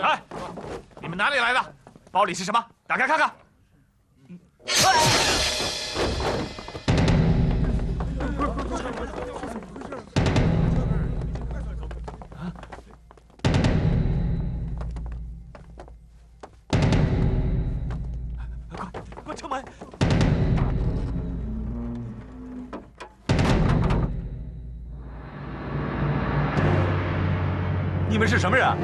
哎，你们哪里来的？包里是什么？打开看看。快撤门！你们是什么人？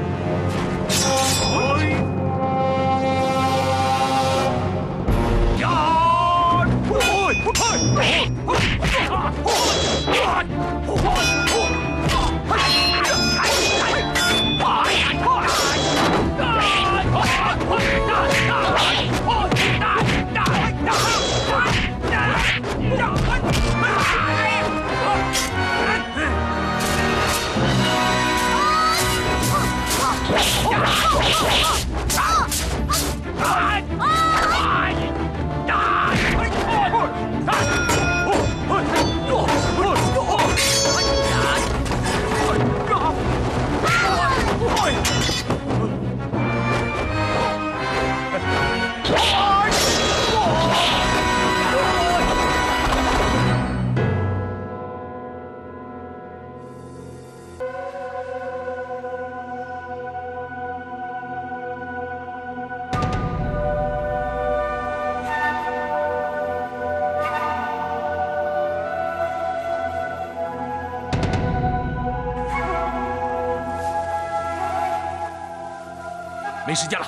没时间了，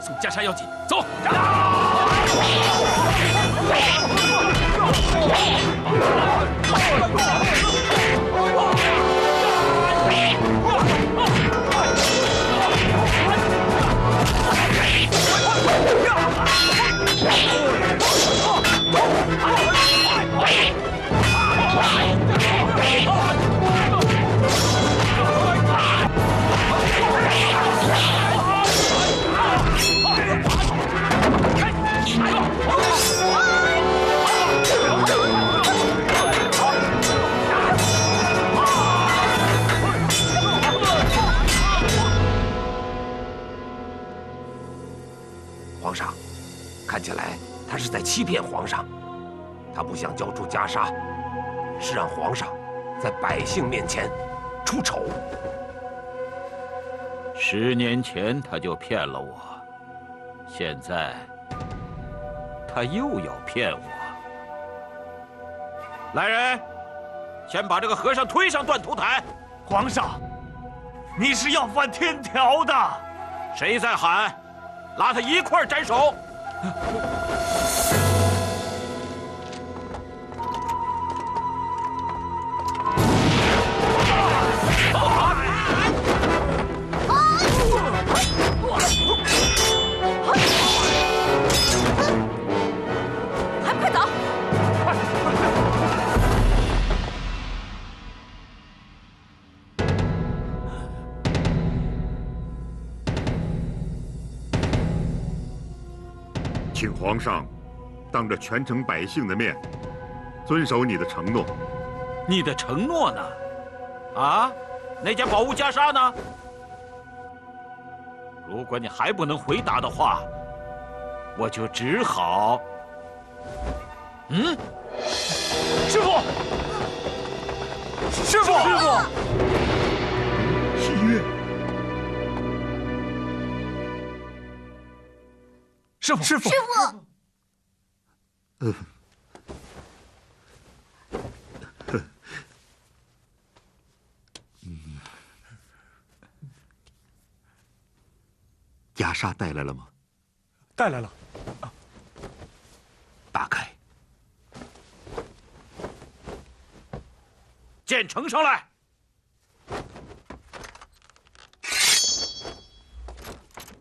送袈裟要紧，走！皇上，看起来他是在欺骗皇上。他不想交出袈裟，是让皇上在百姓面前出丑。10年前他就骗了我，现在他又要骗我。来人，先把这个和尚推上断头台。皇上，你是要犯天条的。谁在喊？ 拉他一块儿斩首！还快走！请皇上当着全城百姓的面，遵守你的承诺。你的承诺呢？啊，那件宝物袈裟呢？如果你还不能回答的话，我就只好……师傅，师傅，师傅，喜悦，师傅，师傅，师傅，袈裟带来了吗？带来了。打开。剑呈上来。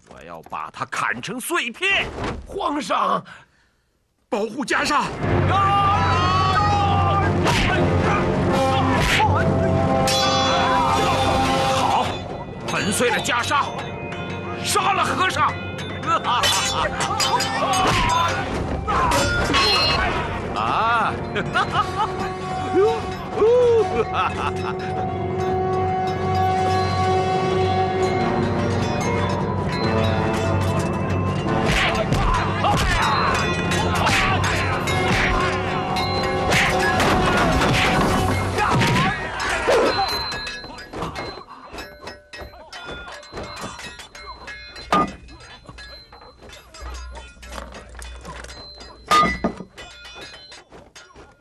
我要把它砍成碎片。皇上，保护袈裟！好，粉碎了袈裟。杀了和尚！啊！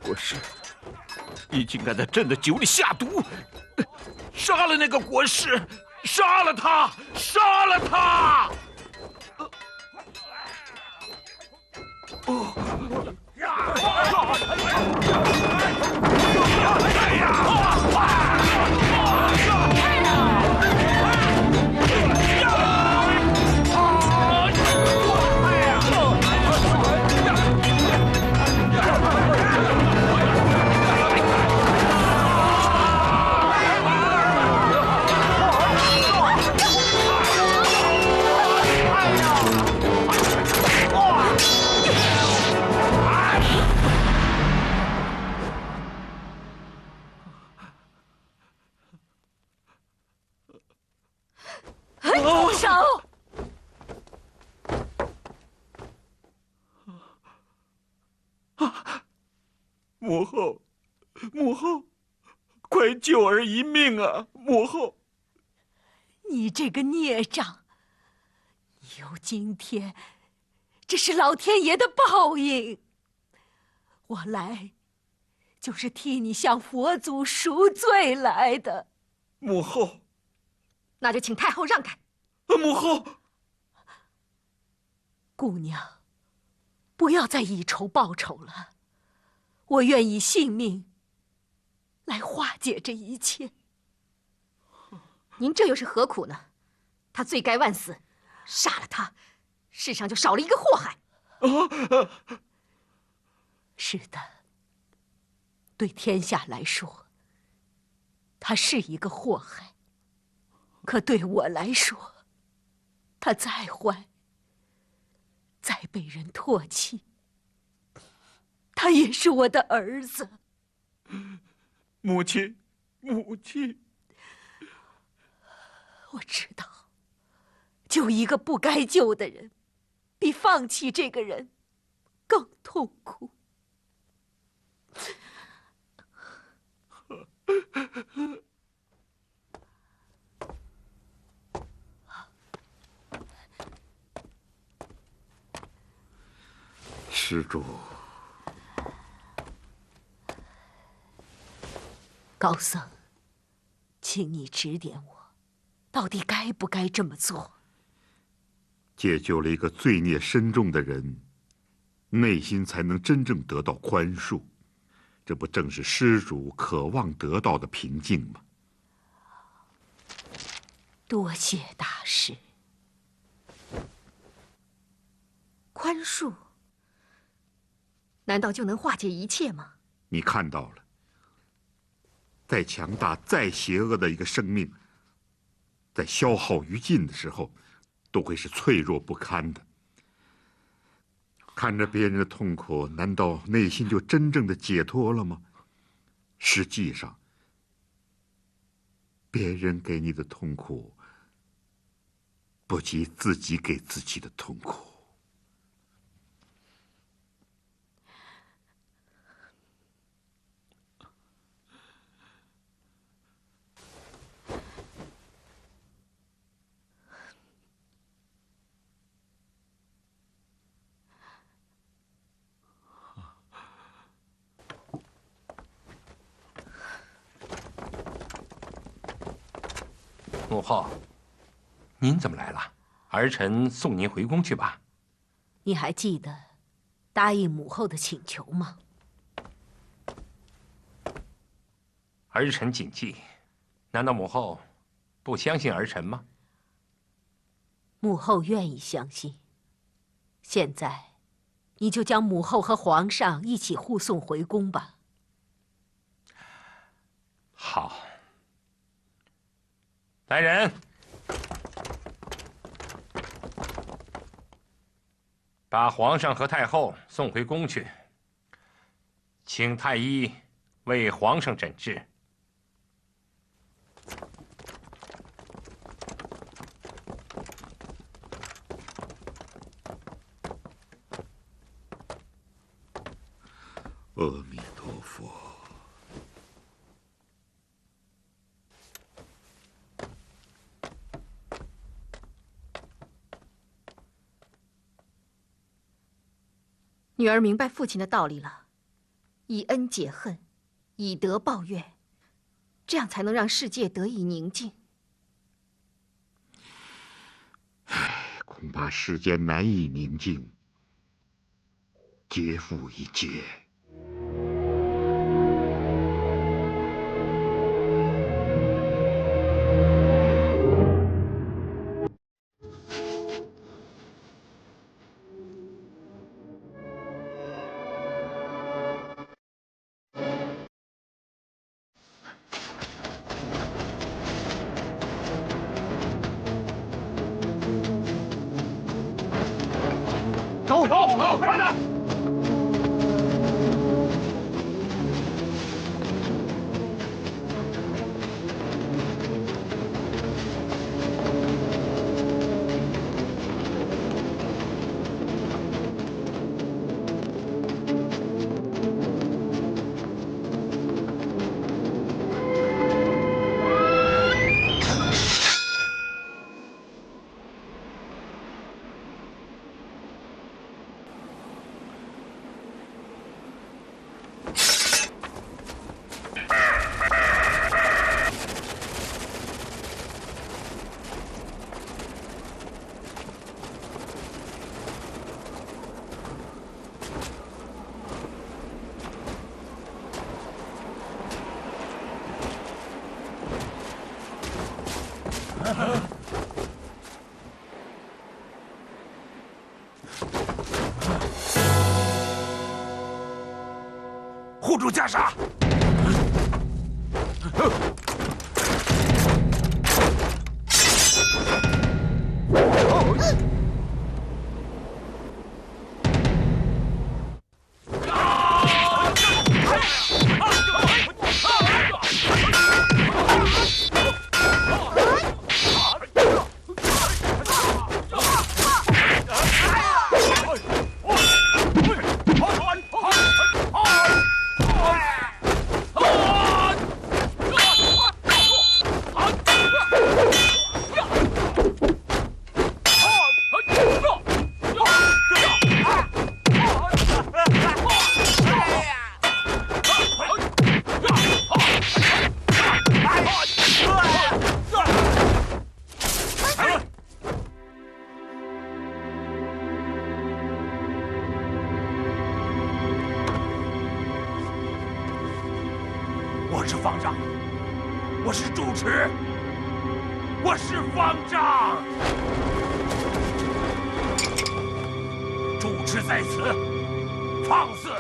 国师，你竟敢在朕的酒里下毒，杀了那个国师，杀了他，杀了他！住手！母后，母后，快救儿一命啊！母后，你这个孽障，有今天，这是老天爷的报应。我来，就是替你向佛祖赎罪来的。母后，那就请太后让开。母后，姑娘，不要再以仇报仇了。我愿以性命来化解这一切。您这又是何苦呢？他罪该万死，杀了他，世上就少了一个祸害。是的，对天下来说，他是一个祸害。可对我来说，他再坏，再被人唾弃，他也是我的儿子。母亲，母亲，我知道，救一个不该救的人，比放弃这个人更痛苦。施主，高僧，请你指点我，到底该不该这么做？解救了一个罪孽深重的人，内心才能真正得到宽恕，这不正是施主渴望得到的平静吗？多谢大师。宽恕，难道就能化解一切吗？你看到了，再强大、再邪恶的一个生命，在消耗殆尽的时候，都会是脆弱不堪的。看着别人的痛苦，难道内心就真正的解脱了吗？实际上，别人给你的痛苦，不及自己给自己的痛苦。母后，您怎么来了？儿臣送您回宫去吧。你还记得答应母后的请求吗？儿臣谨记。难道母后不相信儿臣吗？母后愿意相信。现在，你就将母后和皇上一起护送回宫吧。好。来人，把皇上和太后送回宫去，请太医为皇上诊治。阿弥陀佛。女儿明白父亲的道理了，以恩解恨，以德报怨，这样才能让世界得以宁静。恐怕世间难以宁静，劫复一劫。走，快点！护住袈裟！我是方丈，我是主持，我是方丈。主持在此，放肆！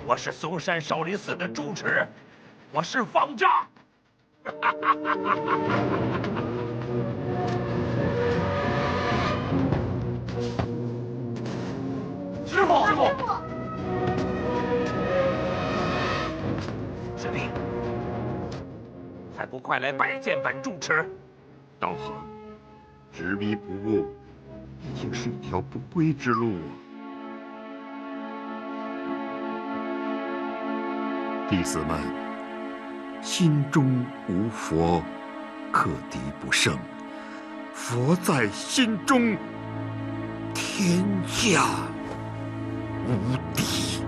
我是嵩山少林寺的住持，我是方丈。师傅，师弟，还不快来拜见本住持？道行，执迷不悟，竟是一条不归之路啊！弟子们，心中无佛，克敌不胜。佛在心中，天下无敌。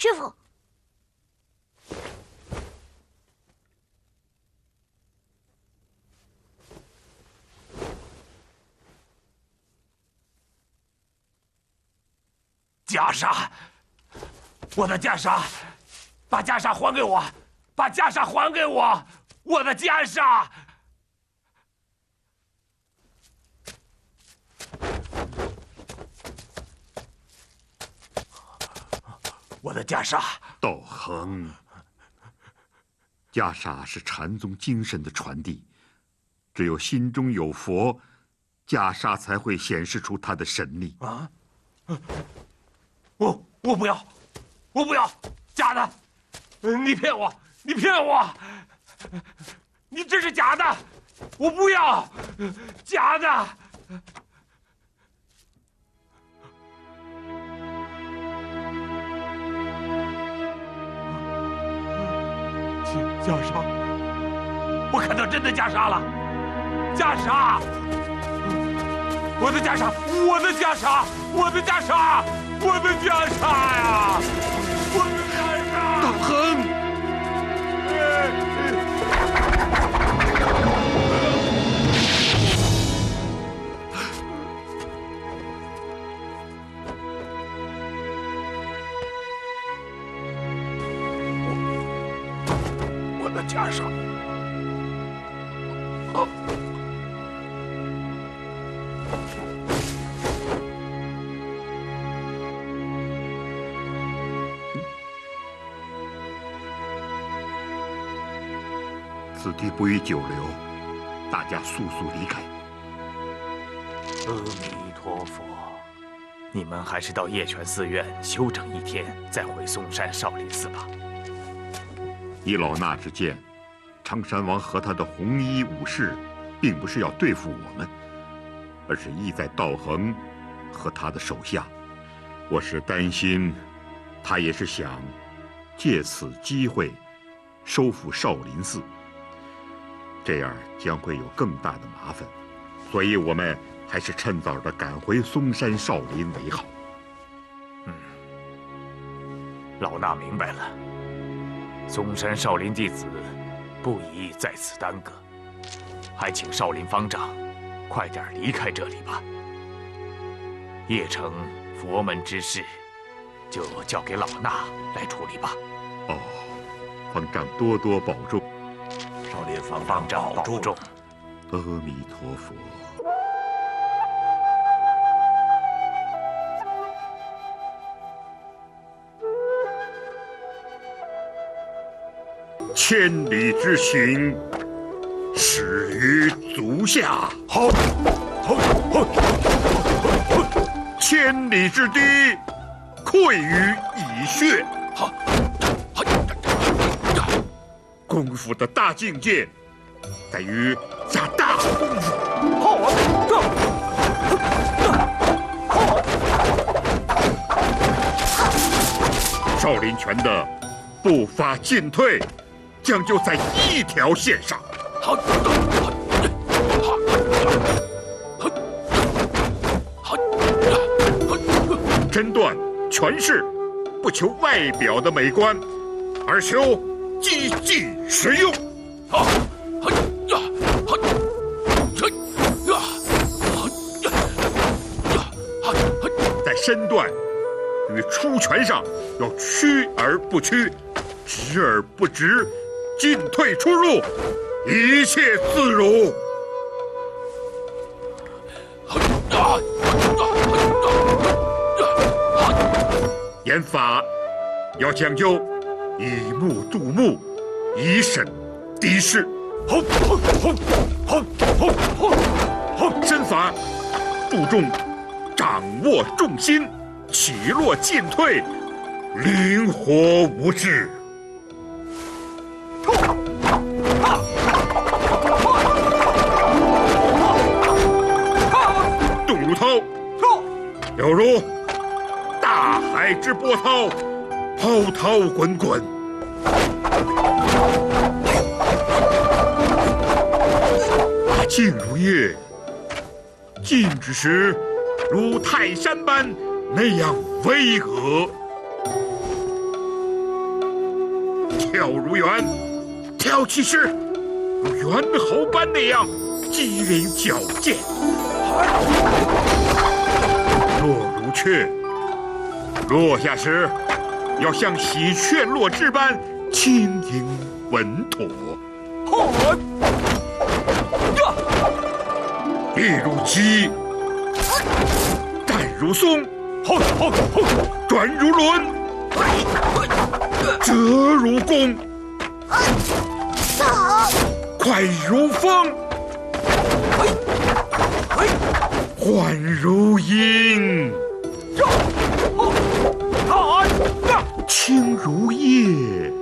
师傅，袈裟，我的袈裟，把袈裟还给我，把袈裟还给我，我的袈裟。我的袈裟，道恒，袈裟是禅宗精神的传递，只有心中有佛，袈裟才会显示出它的神力。啊！我不要，我不要，假的！你骗我，你骗我！你这是假的，我不要，假的！袈裟，我看到真的袈裟了，袈裟！我的袈裟，我的袈裟，我的袈裟，我的袈裟呀！我的袈裟！道恒，我的袈裟！此地不宜久留，大家速速离开。阿弥陀佛，你们还是到叶泉寺院休整一天，再回嵩山少林寺吧。依老衲之见，常山王和他的红衣武士，并不是要对付我们，而是意在道恒和他的手下。我是担心，他也是想借此机会收复少林寺，这样将会有更大的麻烦，所以我们还是趁早的赶回嵩山少林为好。老衲明白了，嵩山少林弟子不宜在此耽搁，还请少林方丈快点离开这里吧。邺城佛门之事，就交给老衲来处理吧。哦，方丈多多保重。少林方丈保重。阿弥陀佛。千里之行，始于足下。好，千里之堤，溃于蚁穴。好，功夫的大境界，在于下大功夫。少林拳的步伐进退，将就在一条线上。身段拳式，不求外表的美观，而求积极实用。在身段与出拳上要屈而不屈，直而不直，进退出入一切自如。演法要讲究以目度目，以审敌视。身法注重掌握重心，起落进退灵活无滞。杜如涛，犹如大海之波涛，滔滔滚滚。静如夜，静之时，如泰山般那样巍峨；跳如猿，跳起时如猿猴般那样机灵矫健；落如雀，落下时要像喜鹊落枝般轻盈稳妥。立如鸡，站如松，转如轮，折如弓，快如风，缓如鹰，轻如叶，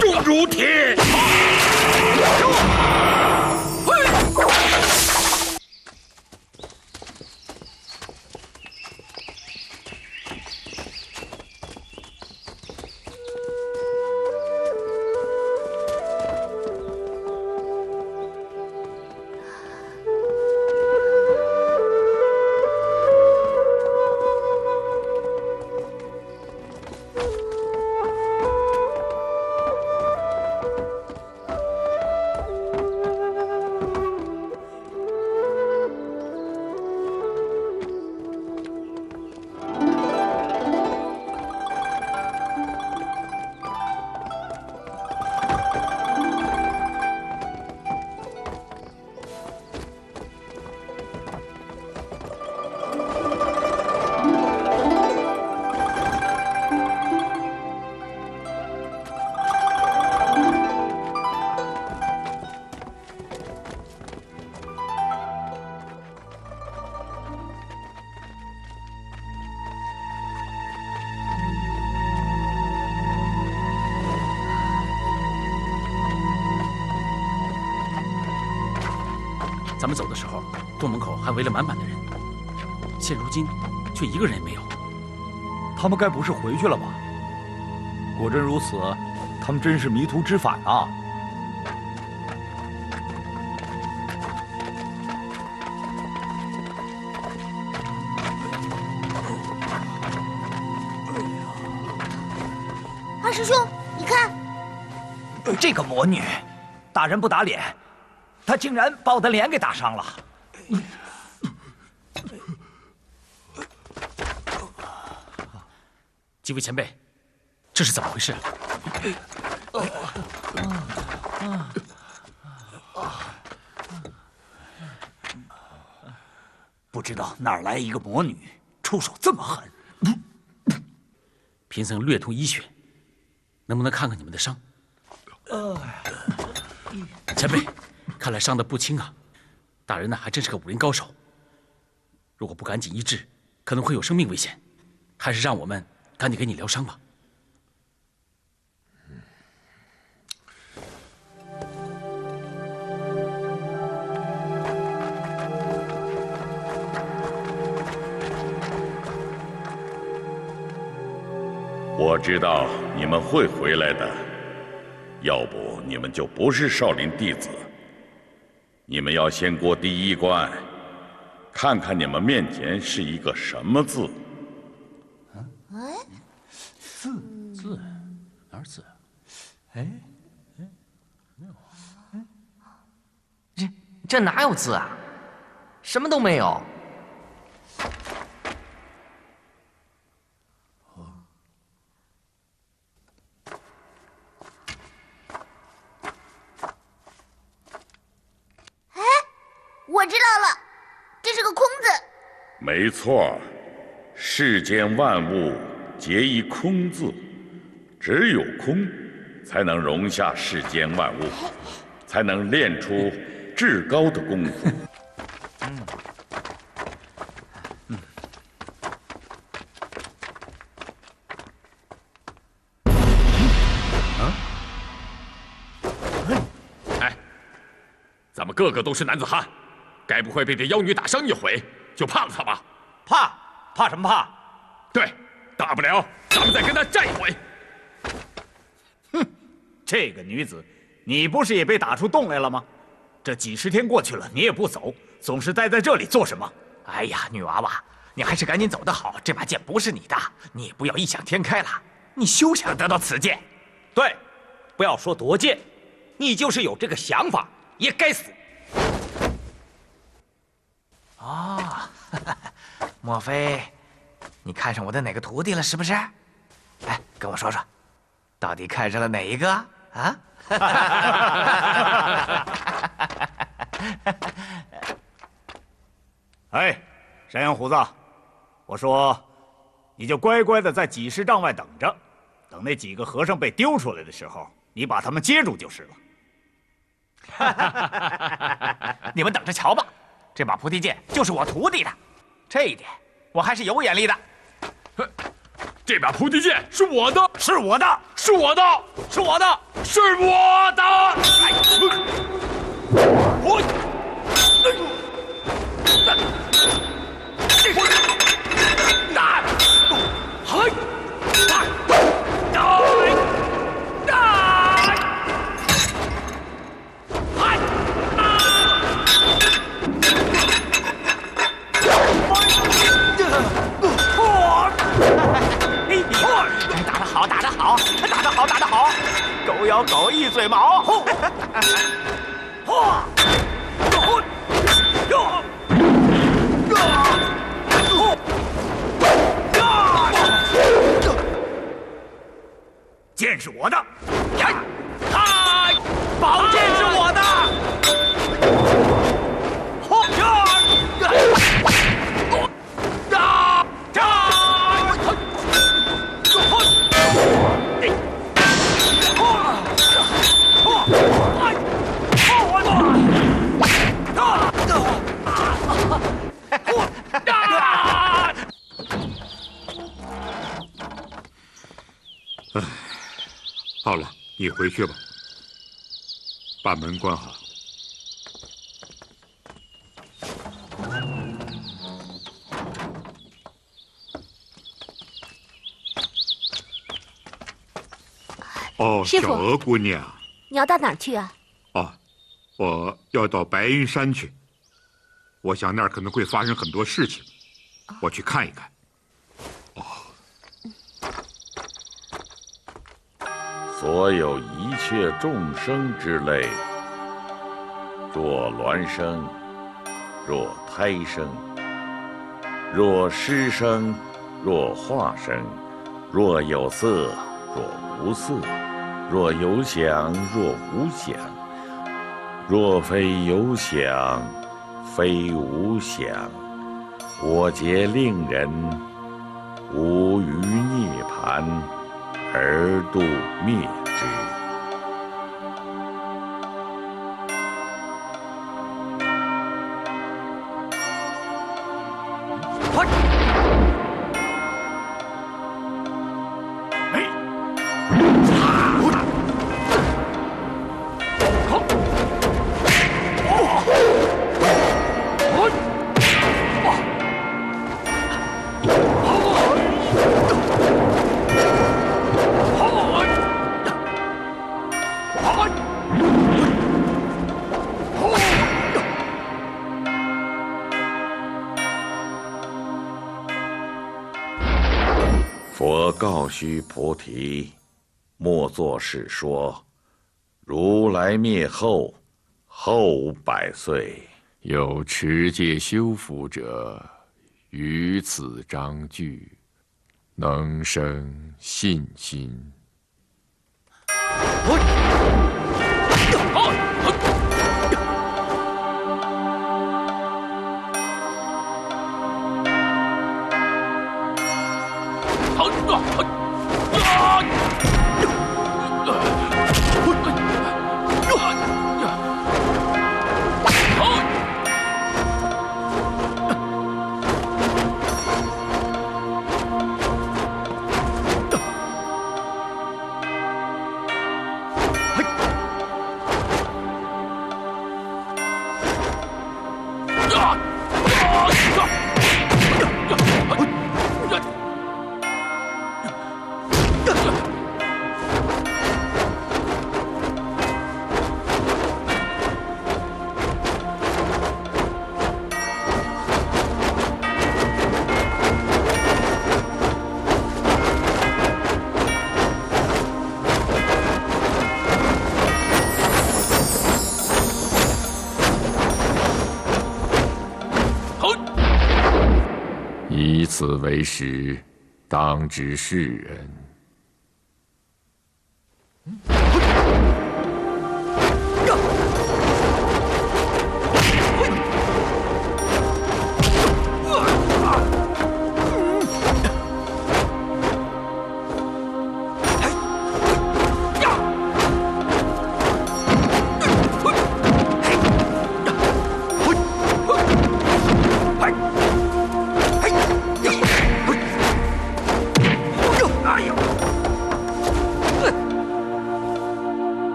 重如铁。咱们走的时候，洞门口还围了满满的人，现如今却一个人也没有。他们该不是回去了吧？果真如此，他们真是迷途知返啊！二师兄，你看，这个魔女，打人不打脸，她竟然把我的脸给打伤了。几位前辈，这是怎么回事？不知道哪儿来一个魔女，出手这么狠。贫僧略通医学，能不能看看你们的伤？前辈，看来伤得不轻啊！大人呢，还真是个武林高手。如果不赶紧医治，可能会有生命危险。还是让我们赶紧给你疗伤吧。我知道你们会回来的，要不你们就不是少林弟子。你们要先过第一关，看看你们面前是一个什么字。字哪儿字？这哪有字啊？什么都没有。我知道了，这是个空字。没错，世间万物皆一空字，只有空，才能容下世间万物，才能练出至高的功夫。哎，咱们个个都是男子汉，该不会被这妖女打伤一回就怕了她吧？怕什么怕？对，大不了咱们再跟他战一回。哼，这个女子，你不是也被打出洞来了吗？这几10天过去了，你也不走，总是待在这里做什么？哎呀，女娃娃，你还是赶紧走得好。这把剑不是你的，你也不要异想天开了。你休想得到此剑。对，不要说夺剑，你就是有这个想法，也该死。哦，莫非你看上我的哪个徒弟了？是不是？哎，跟我说说，到底看上了哪一个啊？哎，山羊胡子，我说，你就乖乖的在几10丈外等着，等那几个和尚被丢出来的时候，你把他们接住就是了。你们等着瞧吧，这把菩提剑就是我徒弟的，这一点我还是有眼力的。这把菩提剑是我的，是我的，是我的，是我的，是我的！我。打得好，狗咬狗，一嘴毛。剑是我的，宝剑是我的。好了，你回去吧，把门关好。哦，师傅小娥姑娘，你要到哪儿去啊？哦，我要到白云山去，我想那儿可能会发生很多事情，我去看一看。所有一切众生之类，若孪生，若胎生，若湿生，若化生，若有色，若无色，若有想，若无想，若非有想，非无想，我皆令人无余涅盘。而度灭之。佛告须菩提：莫作是说，如来灭后，后500岁。有持戒修福者，于此章句，能生信心。以此为食，当知世人。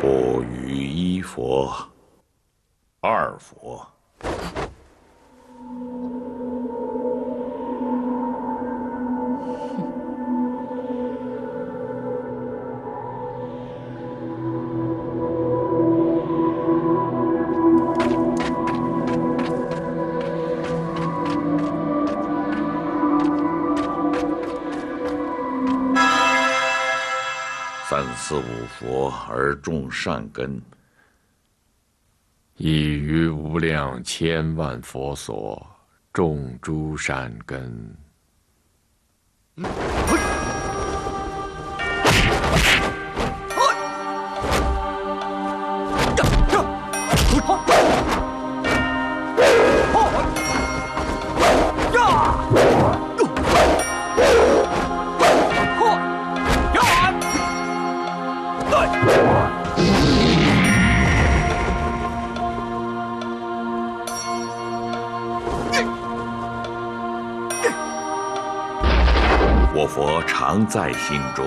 不与一佛，二佛。三四五佛而种善根，亦于无量千万佛所种诸善根。我佛常在心中。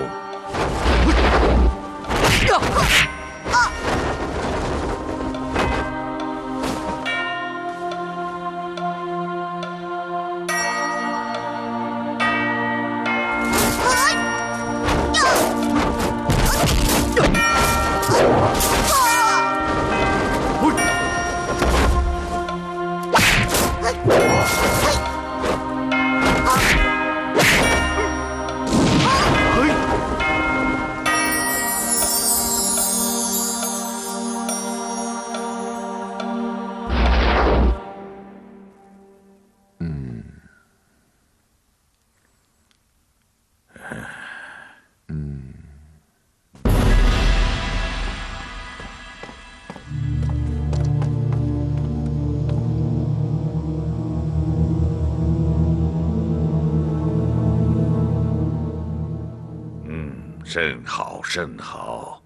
甚好，甚好！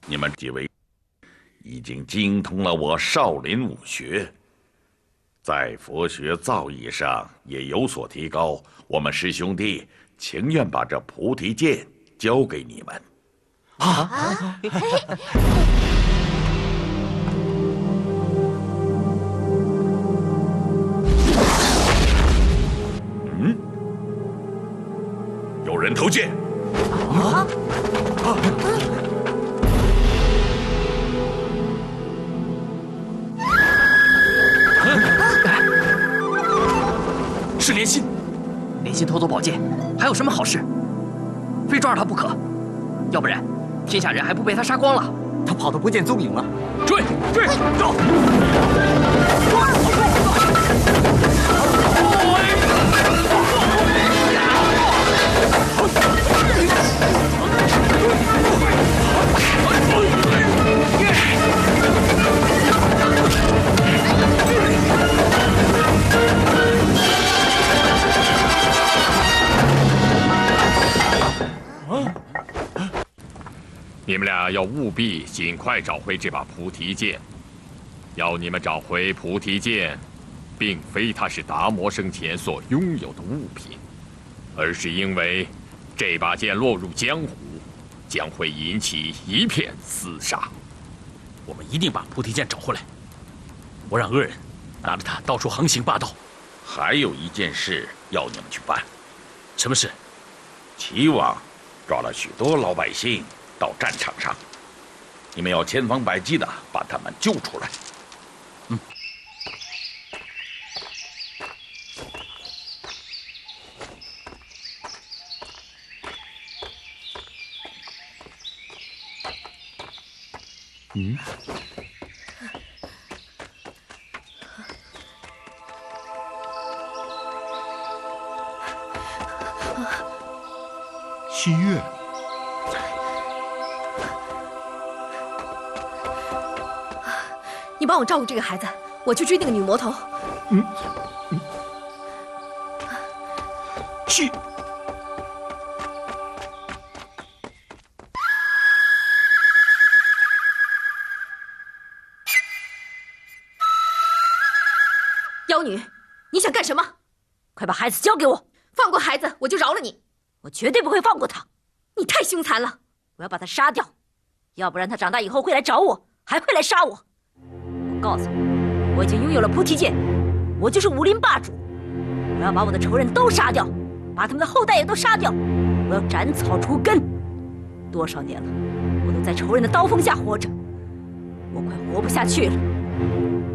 你们几位已经精通了我少林武学，在佛学造诣上也有所提高。我们师兄弟情愿把这菩提剑交给你们。嗯，有人投剑。是莲心，莲心偷走宝剑，还有什么好事？非抓着他不可，要不然天下人还不被他杀光了。他跑得不见踪影了，追！走！你们俩要务必尽快找回这把菩提剑。要你们找回菩提剑，并非它是达摩生前所拥有的物品，而是因为这把剑落入江湖，将会引起一片厮杀。我们一定把菩提剑找回来。我让恶人拿着它到处横行霸道。还有一件事要你们去办。什么事？齐王抓了许多老百姓到战场上，你们要千方百计的把他们救出来。西月，你帮我照顾这个孩子，我去追那个女魔头。西。妖女，你想干什么？快把孩子交给我！放过孩子，我就饶了你。我绝对不会放过他！你太凶残了！我要把他杀掉，要不然他长大以后会来找我，还会来杀我。我告诉你，我已经拥有了菩提剑，我就是武林霸主。我要把我的仇人都杀掉，把他们的后代也都杀掉。我要斩草除根。多少年了，我都在仇人的刀锋下活着，我快活不下去了。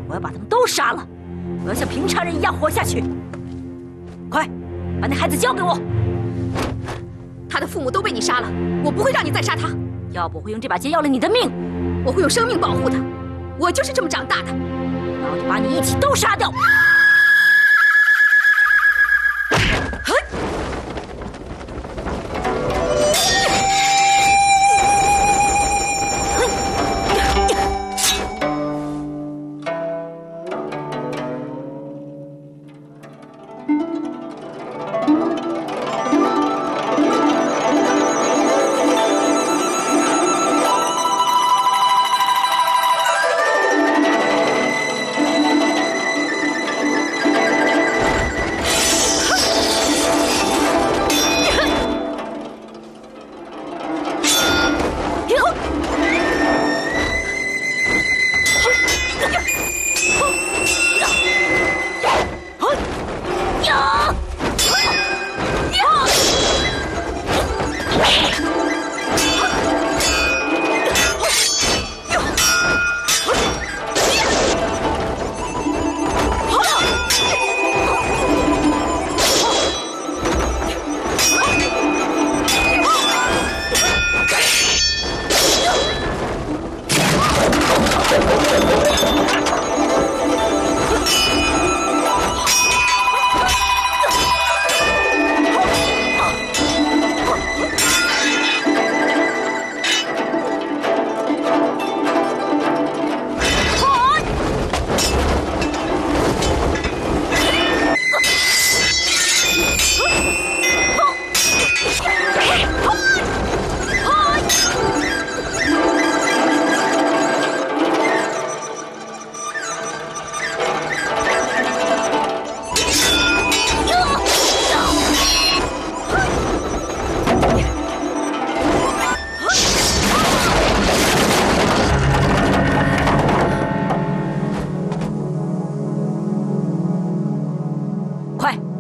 我要把他们都杀了，我要像平常人一样活下去。快，把那孩子交给我！他的父母都被你杀了，我不会让你再杀他。要不我会用这把剑要了你的命，我会用生命保护他。我就是这么长大的。那我就把你一起都杀掉。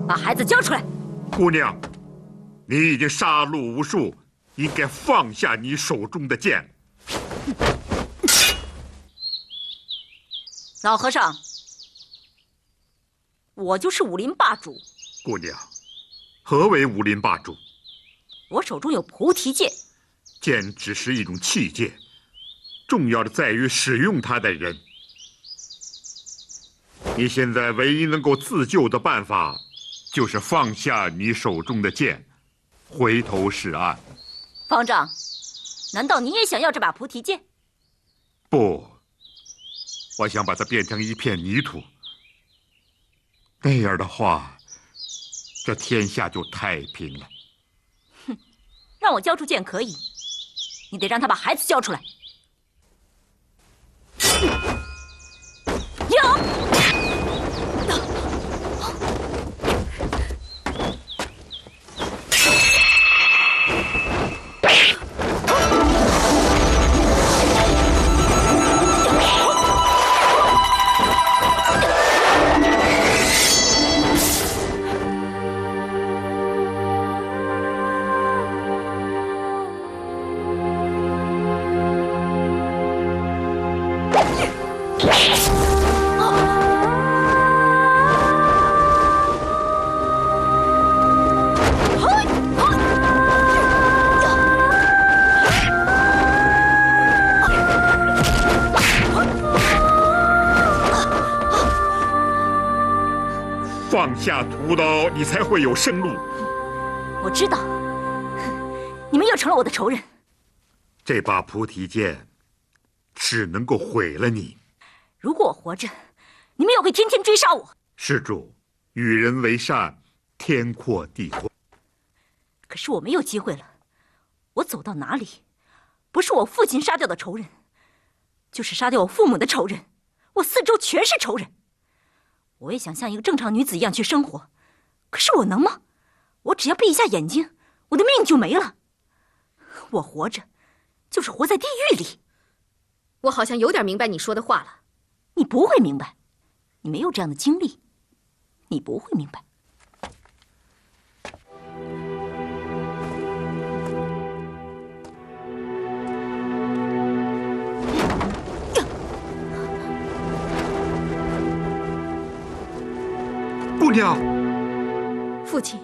把孩子交出来！姑娘，你已经杀戮无数，应该放下你手中的剑。老和尚，我就是武林霸主。姑娘，何为武林霸主？我手中有菩提剑。剑只是一种器械，重要的在于使用它的人。你现在唯一能够自救的办法，就是放下你手中的剑，回头是岸。方丈，难道你也想要这把菩提剑？不，我想把它变成一片泥土。那样的话，这天下就太平了。哼，让我交出剑可以，你得让他把孩子交出来。有。放下屠刀，你才会有生路。我知道，你们又成了我的仇人。这把菩提剑只能够毁了你。如果我活着，你们又会天天追杀我。施主，与人为善，天阔地阔。可是我没有机会了，我走到哪里，不是我父亲杀掉的仇人，就是杀掉我父母的仇人，我四周全是仇人。我也想像一个正常女子一样去生活，可是我能吗？我只要闭一下眼睛，我的命就没了。我活着，就是活在地狱里。我好像有点明白你说的话了。你不会明白，你没有这样的经历，你不会明白。姑娘，父亲，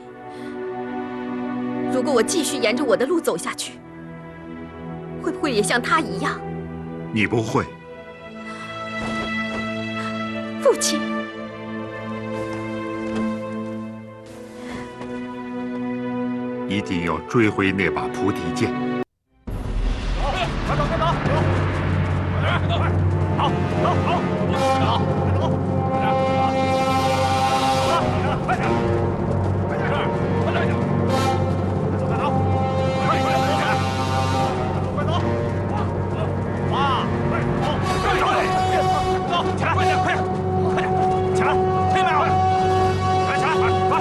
如果我继续沿着我的路走下去，会不会也像他一样？你不会。父亲，一定要追回那把菩提剑。快走，快走，快走，好，走，好，走，快走，快点，快点，快点，快走，快点，快走，哇，快走，走，起来，快点，快点，快点，起来，妹妹，快起来，快，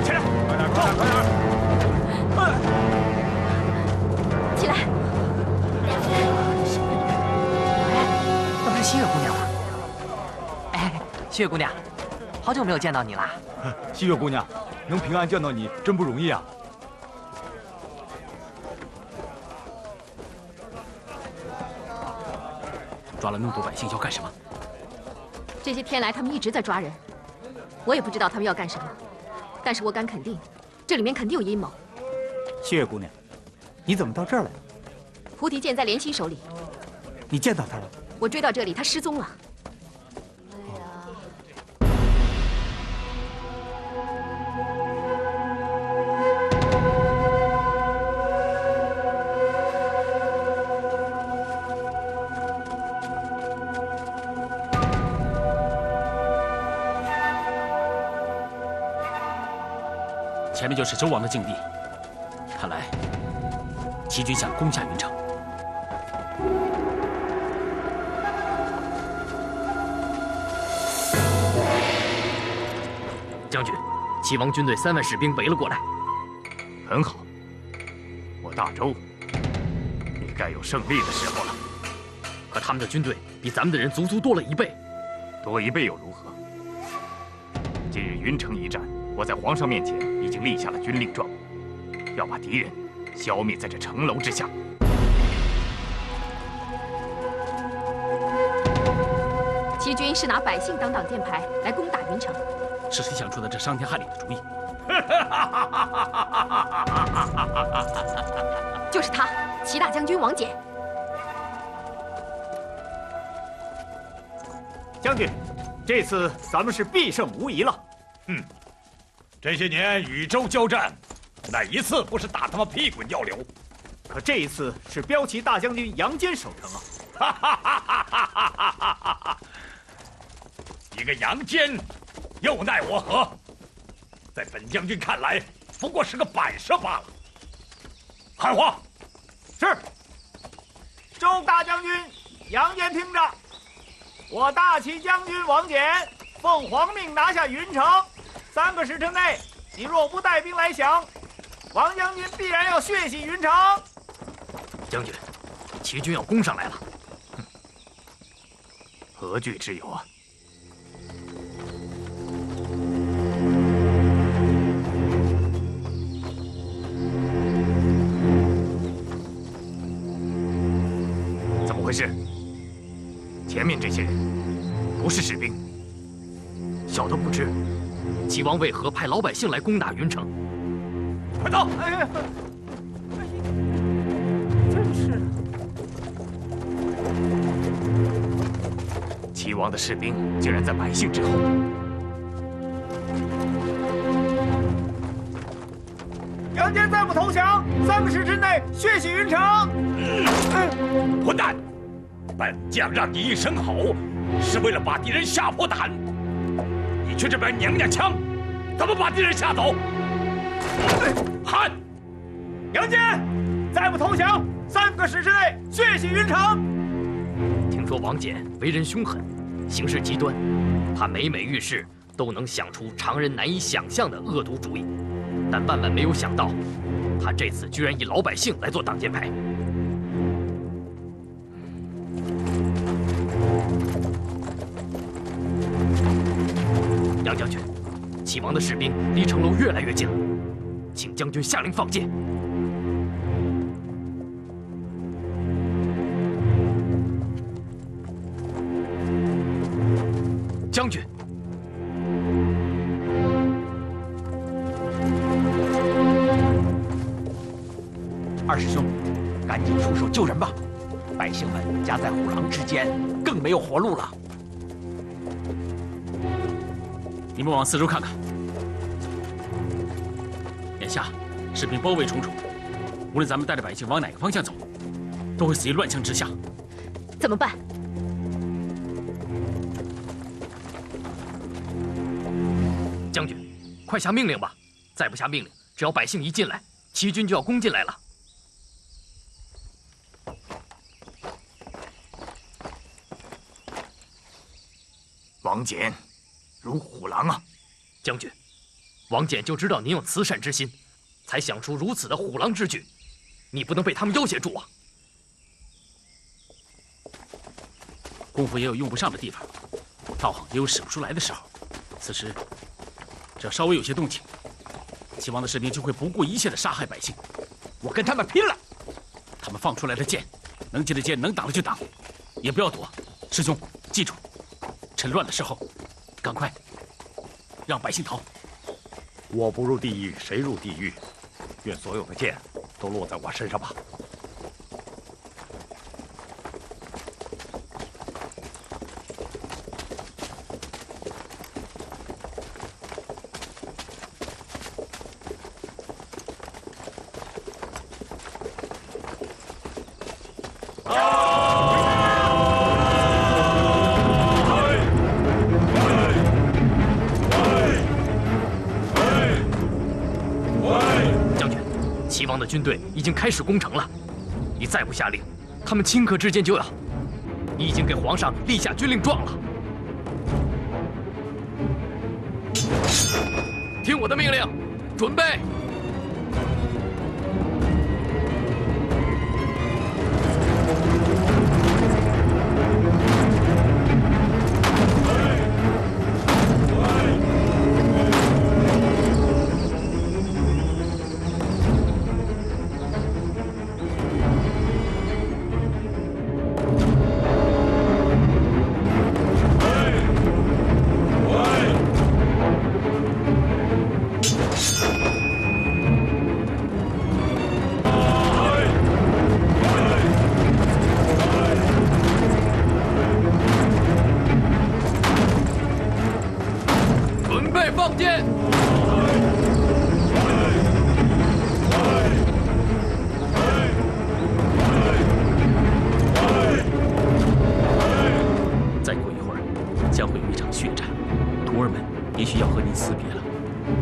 起来，快点，快点，快点，起来。那不是西月姑娘吗？哎，西月姑娘，好久没有见到你了。西月姑娘，能平安见到你真不容易啊！抓了那么多百姓要干什么？这些天来，他们一直在抓人，我也不知道他们要干什么，但是我敢肯定，这里面肯定有阴谋。西月姑娘，你怎么到这儿来了？菩提剑在莲溪手里，你见到他了？我追到这里，他失踪了。前面就是周王的境地，看来齐军想攻下云城。将军，齐王军队3万士兵围了过来。很好，我大周也该有胜利的时候了。可他们的军队比咱们的人足足多了1倍，多1倍又如何？今日云城一战，我在皇上面前已经立下了军令状，要把敌人消灭在这城楼之下。齐军是拿百姓当挡箭牌来攻打云城，是谁想出的这伤天害理的主意？就是他，齐大将军王翦。将军，这次咱们是必胜无疑了。这些年与周交战，哪一次不是打他妈屁滚尿流？可这一次是骠骑大将军杨坚守城啊！一个杨坚，又奈我何？在本将军看来，不过是个摆设罢了。汉华，是。周大将军杨坚听着，我大齐将军王翦奉皇命拿下云城，3个时辰内，你若不带兵来降，王将军必然要血洗云城。将军，齐军要攻上来了。何惧之有啊？怎么回事？前面这些人不是士兵。小的不知，齐王为何派老百姓来攻打云城？快走！哎呀，真是。齐王的士兵竟然在百姓之后。杨坚再不投降，3个时辰内血洗云城！混蛋！本将让你一声吼，是为了把敌人吓破胆。你去这边娘娘腔，怎么把敌人吓走？喊！杨坚再不投降，3个时辰内血洗云城！听说王翦为人凶狠，行事极端，他每遇事都能想出常人难以想象的恶毒主意。但万万没有想到，他这次居然以老百姓来做挡箭牌。杨将军，齐王的士兵离城楼越来越近了，请将军下令放箭。将军。二师兄，赶紧出手救人吧！百姓们夹在虎狼之间，更没有活路了。你们往四周看看，眼下士兵包围重重，无论咱们带着百姓往哪个方向走，都会死于乱枪之下。怎么办？将军，快下命令吧！再不下命令，只要百姓一进来，齐军就要攻进来了。王翦，如虎狼啊！将军，王翦就知道您有慈善之心，才想出如此的虎狼之举，你不能被他们要挟住啊！功夫也有用不上的地方，道行也有使不出来的时候。此时，只要稍微有些动静，齐王的士兵就会不顾一切的杀害百姓。我跟他们拼了！他们放出来的箭，能接的接，能挡的就挡，也不要躲。师兄，记住，趁乱的时候，赶快让百姓逃。我不入地狱，谁入地狱？愿所有的箭都落在我身上吧。军队已经开始攻城了，你再不下令，他们顷刻之间就要……你已经给皇上立下军令状了。听我的命令，准备！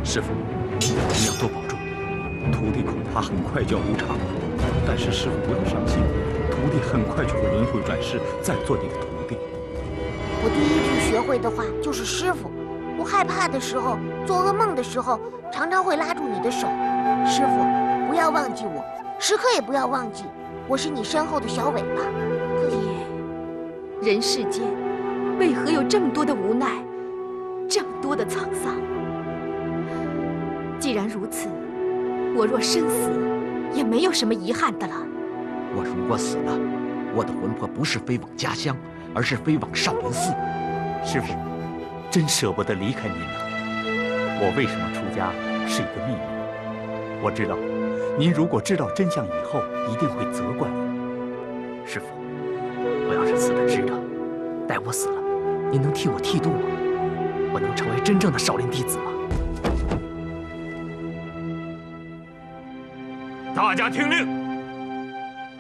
师父，你要多保重。徒弟恐怕很快就要无常了，但是师父不要伤心，徒弟很快就会轮回转世，再做你的徒弟。我第一句学会的话就是师父。我害怕的时候，做噩梦的时候，常常会拉住你的手。师父，不要忘记我，时刻也不要忘记，我是你身后的小尾巴。爹，人世间为何有这么多的无奈，这么多的沧桑？既然如此，我若身死，也没有什么遗憾的了。我如果死了，我的魂魄不是飞往家乡，而是飞往少林寺。师傅，真舍不得离开您了。我为什么出家是一个秘密，我知道，您如果知道真相以后，一定会责怪我。师傅，我要是死的值得，待我死了，您能替我剃度吗？我能成为真正的少林弟子吗？大家听令，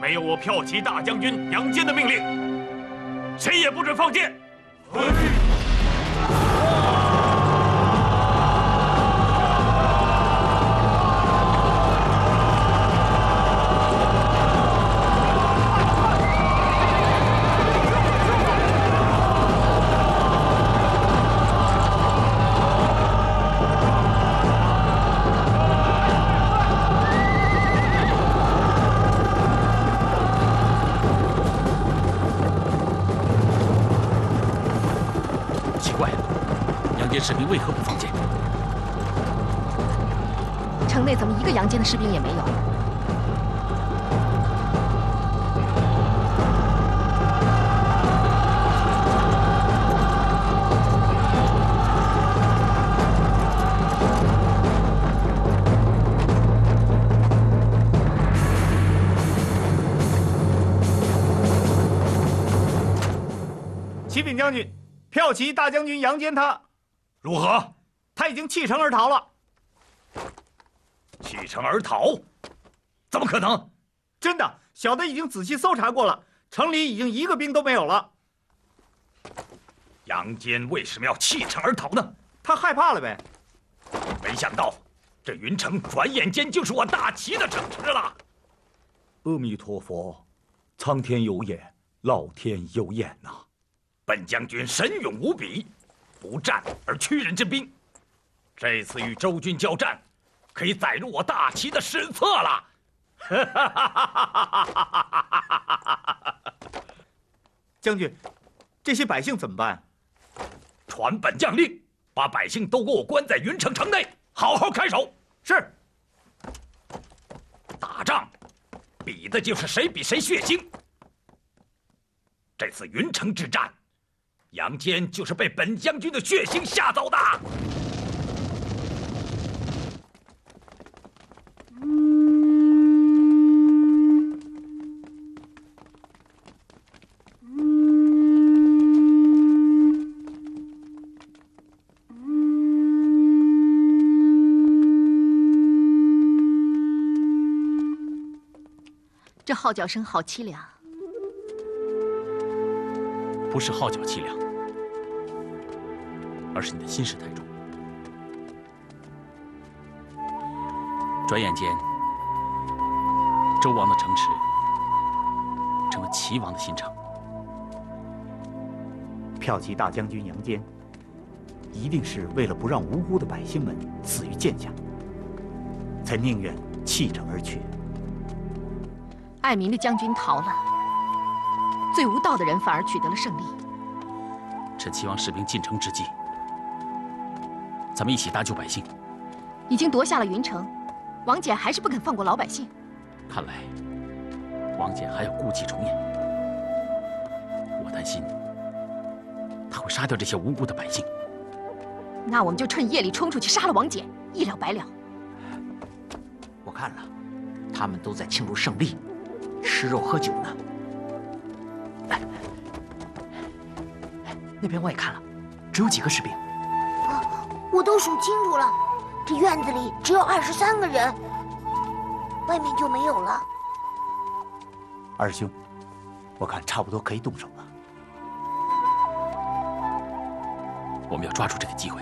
没有我骠骑大将军杨坚的命令，谁也不准放箭。士兵为何不放箭？城内怎么一个杨坚的士兵也没有？启禀将军，骠骑大将军杨坚他。如何？他已经弃城而逃了。弃城而逃？怎么可能？真的，小的已经仔细搜查过了，城里已经一个兵都没有了。杨坚为什么要弃城而逃呢？他害怕了呗。没想到，这云城转眼间就是我大齐的城池了。阿弥陀佛，苍天有眼，老天有眼呐！本将军神勇无比。不战而屈人之兵，这次与周军交战，可以载入我大齐的史册了。将军，这些百姓怎么办？传本将令，把百姓都给我关在云城城内，好好看守。是。打仗，比的就是谁比谁血腥。这次云城之战。杨坚就是被本将军的血腥吓走的。这号角声好凄凉。不是号角凄凉，而是你的心事太重。转眼间，周王的城池成了齐王的心肠。骠骑大将军杨坚，一定是为了不让无辜的百姓们死于剑下，才宁愿弃城而去。爱民的将军逃了。最无道的人反而取得了胜利。趁齐王士兵进城之际，咱们一起搭救百姓。已经夺下了云城，王翦还是不肯放过老百姓。看来，王翦还要故伎重演。我担心，他会杀掉这些无辜的百姓。那我们就趁夜里冲出去杀了王翦，一了百了。我看了，他们都在庆祝胜利，吃肉喝酒呢。那边我也看了，只有几个士兵。我都数清楚了，这院子里只有23个人，外面就没有了。二师兄，我看差不多可以动手了。我们要抓住这个机会。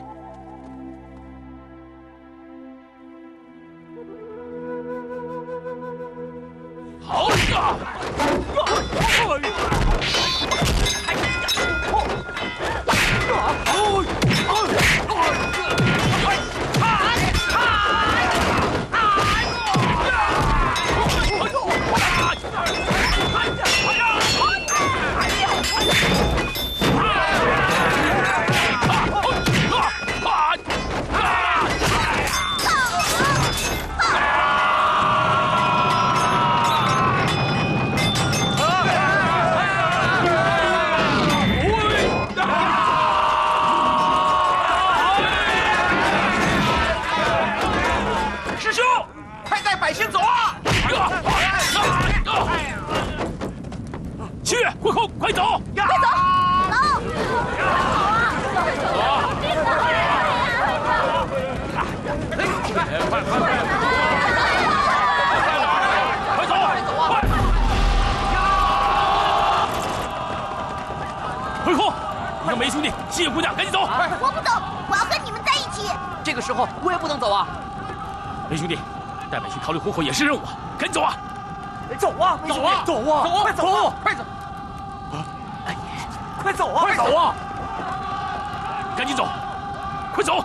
好呀！七月，快控，快走！快走！回空，你和梅兄弟、七月姑娘赶紧走！我不走，我要跟你们在一起。这个时候我也不能走啊！梅兄弟，带美去桃李湖口也是任务啊，赶紧走啊！走啊！走啊！走啊！走！快走！快走！快走啊！快走啊！赶紧走！快走！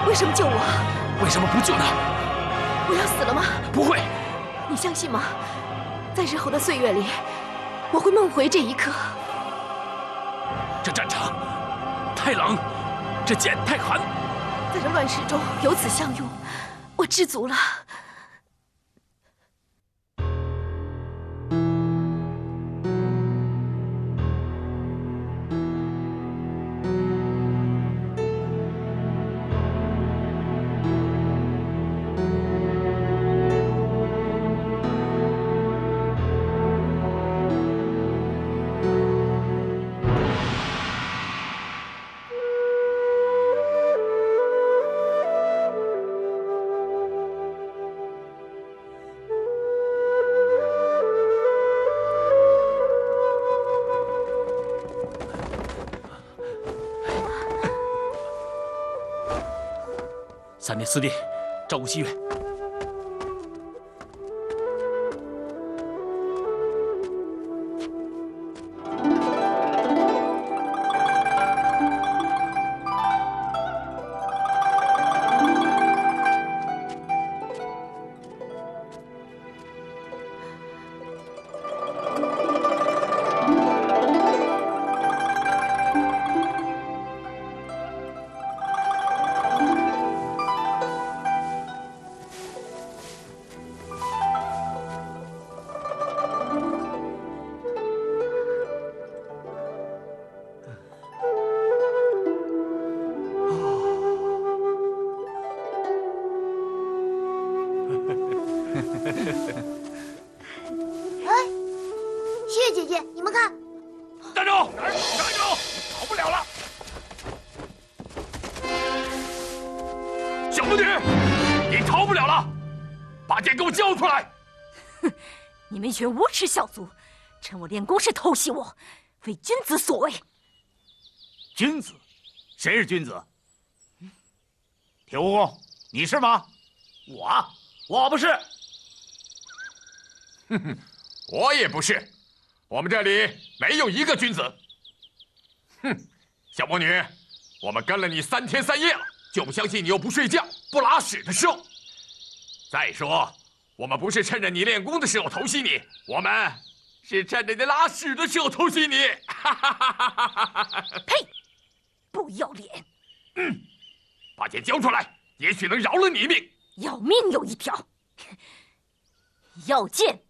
为什么救我？为什么不救呢？我要死了吗？不会。你相信吗？在日后的岁月里，我会梦回这一刻。这战场太冷，这剑太寒，在这乱世中有此相拥，我知足了。3年4列，照顾西月。哎，西月姐姐，你们看，站住！站住！跑不了了！小妇女，你逃不了了！把剑给我交出来！哼，你们一群无耻小卒，趁我练功时偷袭我，非君子所为。君子？谁是君子？铁蜈蚣，你是吗？我不是。哼哼，我也不是。我们这里没有一个君子。哼，小魔女，我们跟了你3天3夜了，就不相信你又不睡觉、不拉屎的时候。再说，我们不是趁着你练功的时候偷袭你，我们是趁着你拉屎的时候偷袭你。呸！不要脸！把剑交出来，也许能饶了你一命。要命有一条，要剑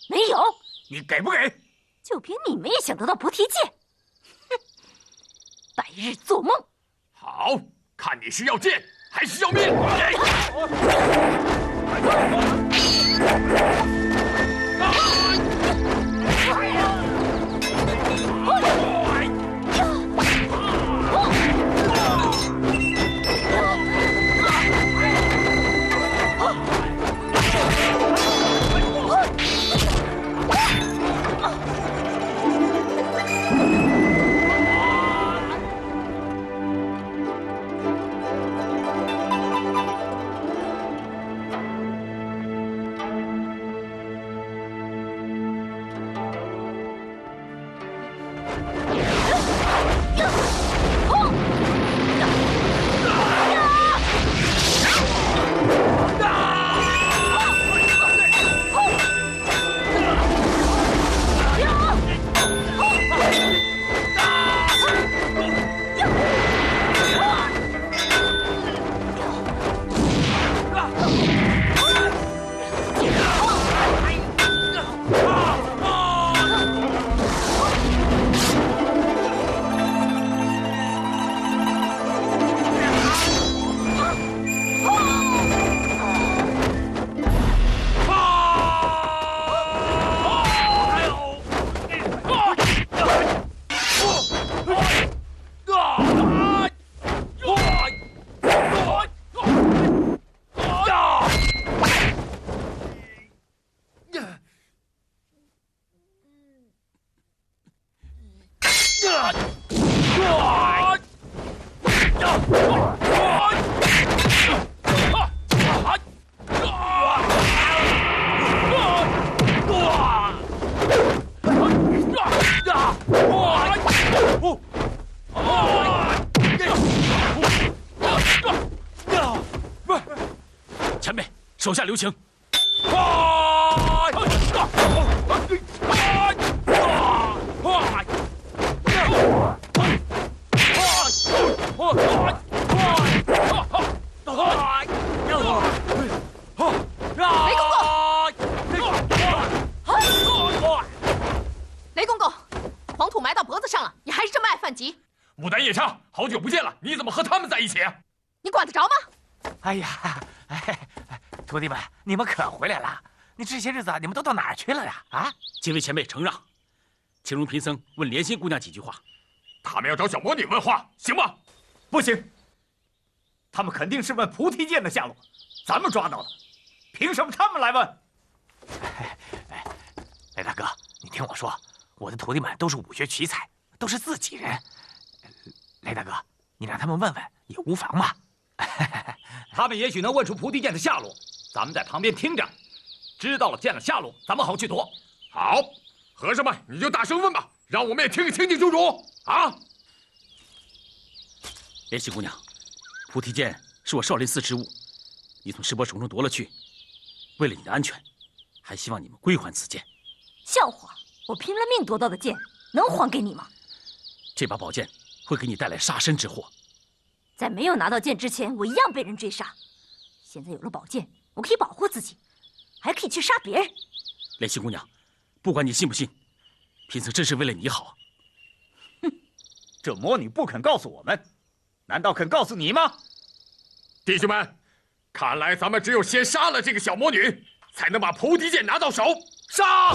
没有？你给不给？就凭你们也想得到菩提剑？哼！白日做梦！好，看你是要剑还是要命！前辈，手下留情。雷公公，黄土埋到脖子上了，你还是这么爱犯急？牡丹夜叉，好久不见了，你怎么和他们在一起？你管得着吗？哎呀，徒弟们，你们可回来了！你这些日子你们都到哪儿去了呀？啊！几位前辈承让，请容贫僧问莲心姑娘几句话。他们要找小魔女问话，行吗？不行，他们肯定是问菩提剑的下落，咱们抓到的，凭什么他们来问？雷大哥，你听我说，我的徒弟们都是武学奇才，都是自己人。雷大哥，你让他们问问也无妨嘛。他们也许能问出菩提剑的下落，咱们在旁边听着，知道了剑的下落，咱们好去夺。好，和尚们你就大声问吧，让我们也听个清清楚楚啊！莲心姑娘，菩提剑是我少林寺之物，你从师伯手中夺了去，为了你的安全，还希望你们归还此剑。笑话！我拼了命夺到的剑，能还给你吗？这把宝剑会给你带来杀身之祸。在没有拿到剑之前，我一样被人追杀。现在有了宝剑，我可以保护自己，还可以去杀别人。莲心姑娘，不管你信不信，贫僧真是为了你好。哼，这魔女不肯告诉我们，难道肯告诉你吗？弟兄们，看来咱们只有先杀了这个小魔女，才能把菩提剑拿到手。杀！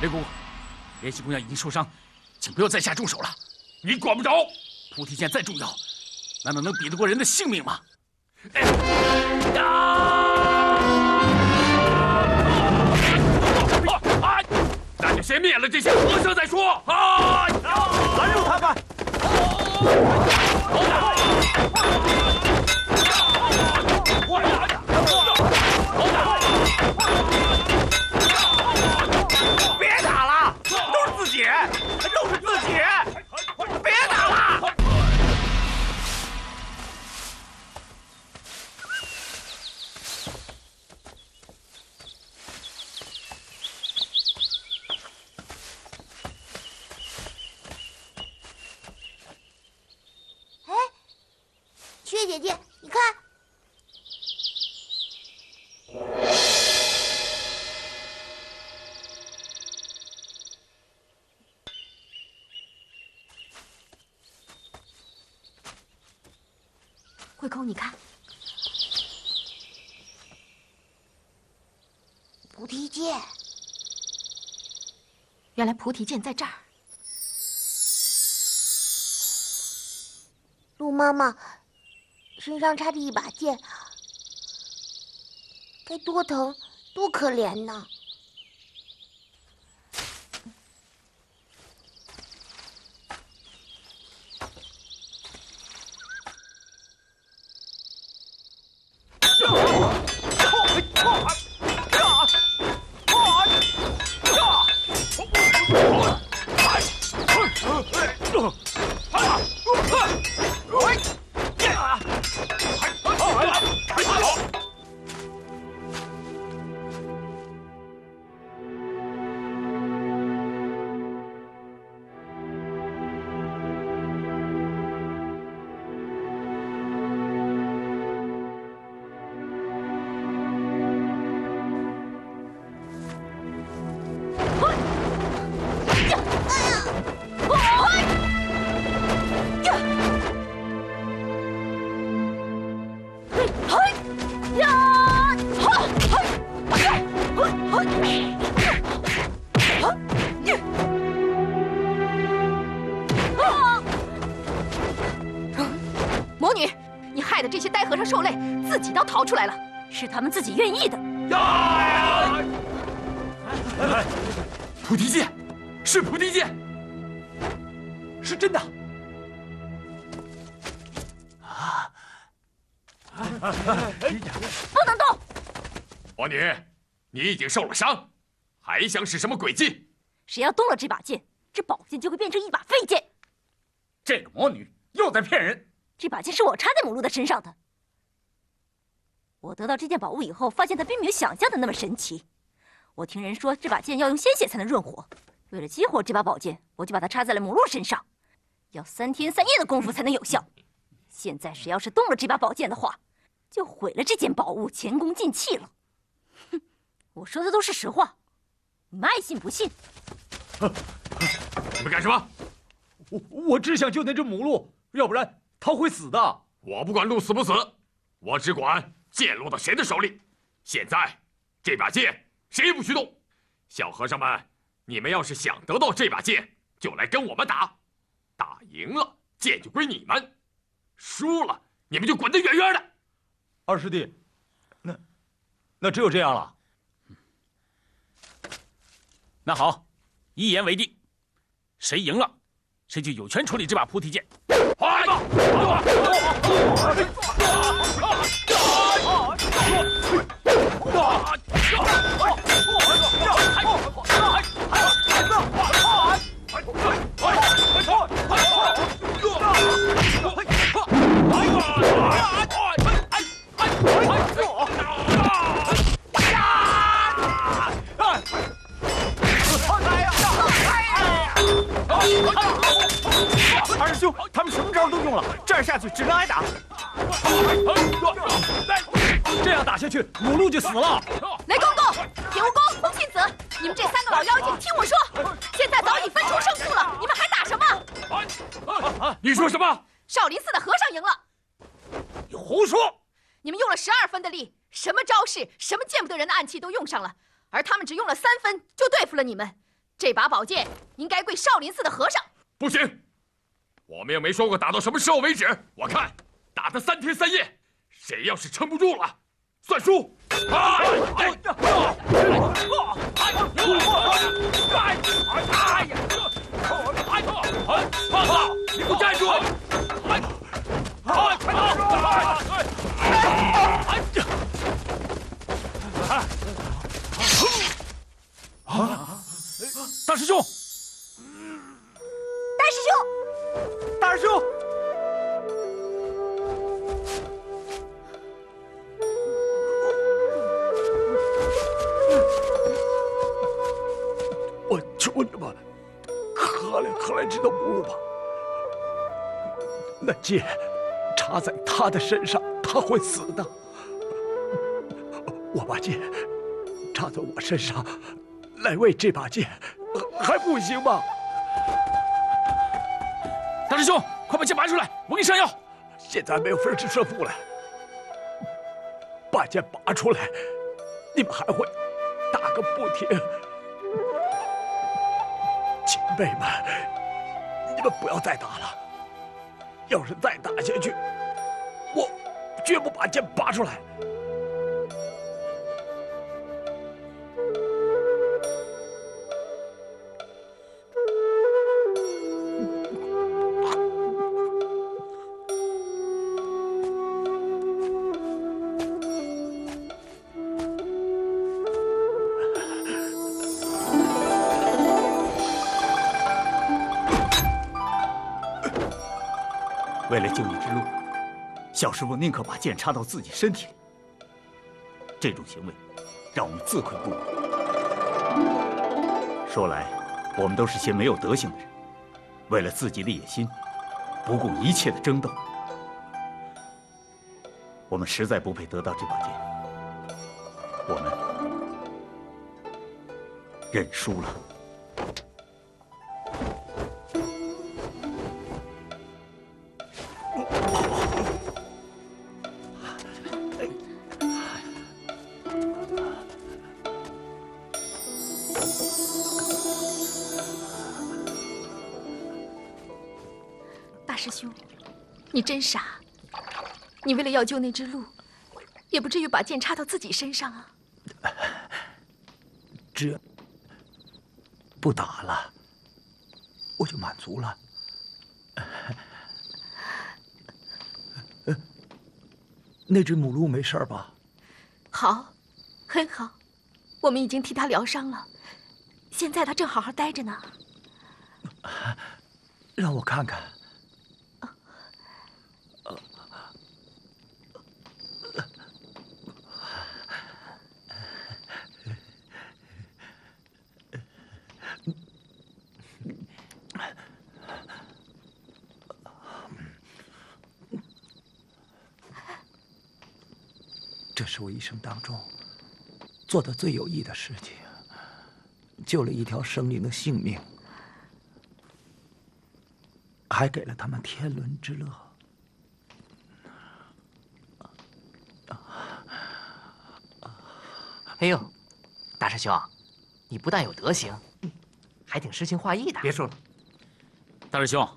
雷公公，莲溪姑娘已经受伤，请不要再下重手了。你管不着。菩提剑再重要，难道能比得过人的性命吗？那就先灭了这些和尚再说。拦住他们！别打了，都是自己人，都是自己人，别打了！哎，薛姐姐，你看。慧空，你看，菩提剑。原来菩提剑在这儿。陆妈妈身上插着一把剑，该多疼，多可怜呢！魔女，你害得这些呆和尚受累，自己倒逃出来了，是他们自己愿意的。菩提剑，是菩提剑，是真的。不能动！魔女，你已经受了伤，还想使什么诡计？谁要动了这把剑，这宝剑就会变成一把废剑。这个魔女又在骗人。这把剑是我插在母鹿的身上的。我得到这件宝物以后，发现它并没有想象的那么神奇。我听人说这把剑要用鲜血才能润活，为了激活这把宝剑，我就把它插在了母鹿身上，要3天3夜的功夫才能有效。现在谁要是动了这把宝剑的话，就毁了这件宝物，前功尽弃了。哼，我说的都是实话，你们爱信不信。你们干什么？我只想救那只母鹿，要不然它会死的。我不管鹿死不死，我只管剑落到谁的手里。现在这把剑谁也不许动。小和尚们，你们要是想得到这把剑，就来跟我们打。打赢了，剑就归你们；输了，你们就滚得远远的。二师弟，那只有这样了。那好，一言为定，谁赢了，谁就有权处理这把菩提剑。快吧！二师兄，他们什么招都用了，这样下去只能挨打。这样打下去，母鹿就死了。雷公公、铁蜈蚣、空气子，你们这3个老妖精，听我说，现在早已分出胜负了，你们还打什么？你说什么？少林寺的和尚赢了。你胡说！你们用了12分的力，什么招式、什么见不得人的暗器都用上了，而他们只用了3分就对付了你们。这把宝剑应该归少林寺的和尚。不行，我们又没说过打到什么时候为止。我看打他3天3夜，谁要是撑不住了，算输。你给我站住！大师兄！大师兄！大师兄！我求你们，可来这条母路吧。那剑插在他的身上，他会死的。我把剑插在我身上，来为这把剑，还不行吗？大师兄，快把剑拔出来，我给你上药。现在没有分胜负了，把剑拔出来，你们还会打个不停。前辈们，你们不要再打了。要是再打下去，我绝不把剑拔出来。为了救你之路，小师傅宁可把剑插到自己身体里。这种行为，让我们自愧不如。说来，我们都是些没有德行的人，为了自己的野心，不顾一切的争斗。我们实在不配得到这把剑，我们认输了。大师兄，你真傻！你为了要救那只鹿，也不至于把剑插到自己身上啊！这不打了，我就满足了。那只母鹿没事吧？好，很好，我们已经替它疗伤了。现在它正好好待着呢。让我看看。这是我一生当中做的最有益的事情，救了一条生灵的性命，还给了他们天伦之乐。哎呦，大师兄，你不但有德行，还挺诗情画意的。别说了，大师兄，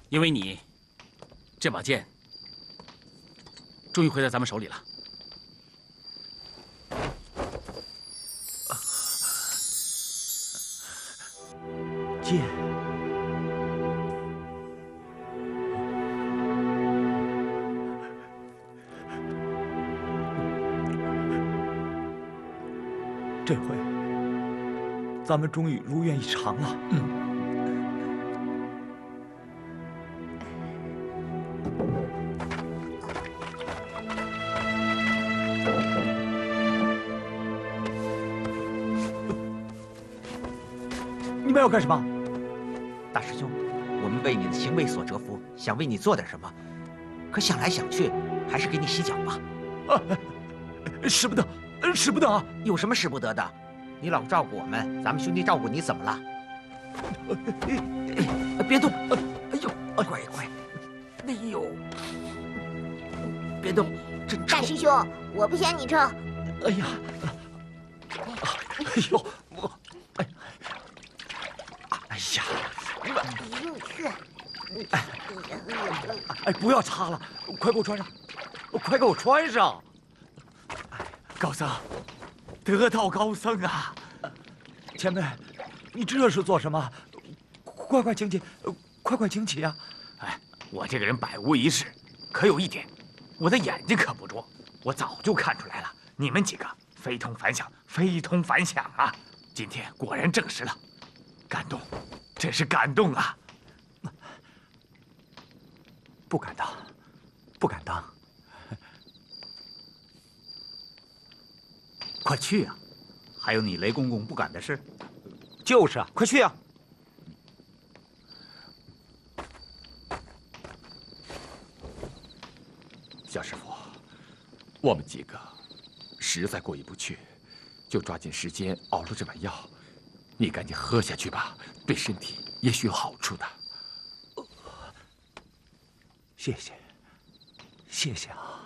因为你，这把剑终于回到咱们手里了。剑，这回咱们终于如愿以偿了。你们要干什么？大师兄，我们为你的行为所折服，想为你做点什么，可想来想去，还是给你洗脚吧。使不得，使不得啊！有什么使不得的？你老照顾我们，咱们兄弟照顾你，怎么了？别动！哎呦，乖乖！哎呦，别动！真臭！大师兄，我不嫌你臭。哎呀，呦，我，哎呀，哎，不要擦了，快给我穿上，快给我穿上！高僧，得道高僧啊！前辈，你这是做什么？快请起，快请起啊！哎，我这个人百无一失，可有一点，我的眼睛可不拙，我早就看出来了，你们几个非同凡响，非同凡响啊！今天果然证实了，感动，真是感动啊！不敢当，不敢当。快去啊！还有你雷公公不敢的事。就是啊，快去啊！小师傅，我们几个实在过意不去，就抓紧时间熬了这碗药，你赶紧喝下去吧，对身体也许有好处的。谢谢，谢谢啊！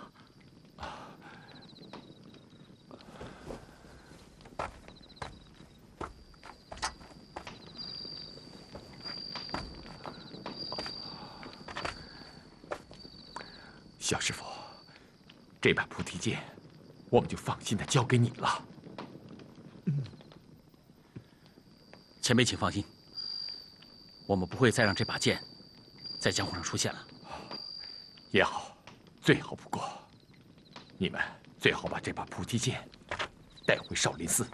小师傅，这把菩提剑，我们就放心的交给你了。前辈请放心，我们不会再让这把剑在江湖上出现了。也好，最好不过。你们最好把这把菩提剑带回少林寺，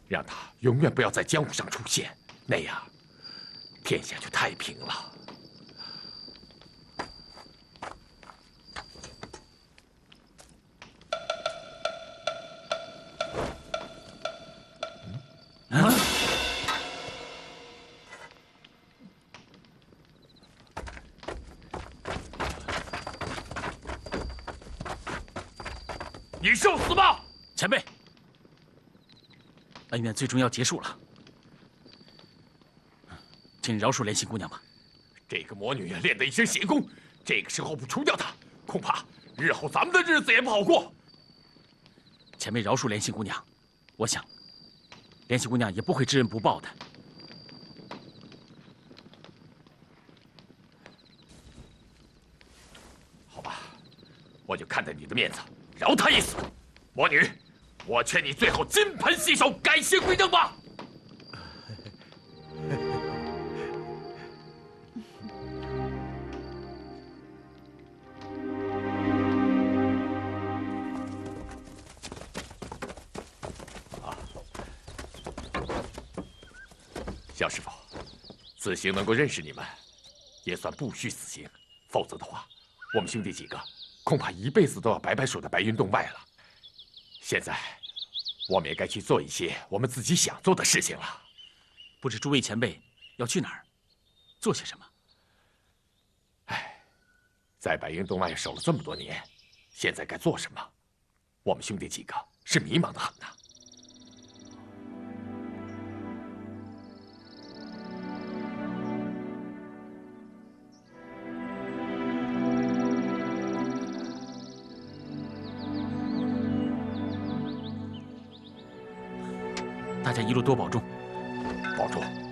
让它永远不要在江湖上出现，那样天下就太平了。你受死吧！前辈，恩怨最终要结束了，请饶恕莲心姑娘吧。这个魔女练得一身邪功，这个时候不除掉她，恐怕日后咱们的日子也不好过。前辈饶恕莲心姑娘，我想，莲心姑娘也不会知恩不报的。好吧，我就看在你的面子，饶她一死。魔女，我劝你最后金盆洗手，改邪归正吧。小师傅，此行能够认识你们，也算不虚此行。否则的话，我们兄弟几个恐怕一辈子都要白白守在白云洞外了。现在，我们也该去做一些我们自己想做的事情了。不知诸位前辈要去哪儿，做些什么？哎，在白云洞外守了这么多年，现在该做什么？我们兄弟几个是迷茫的很呐。大家一路多保重，保重。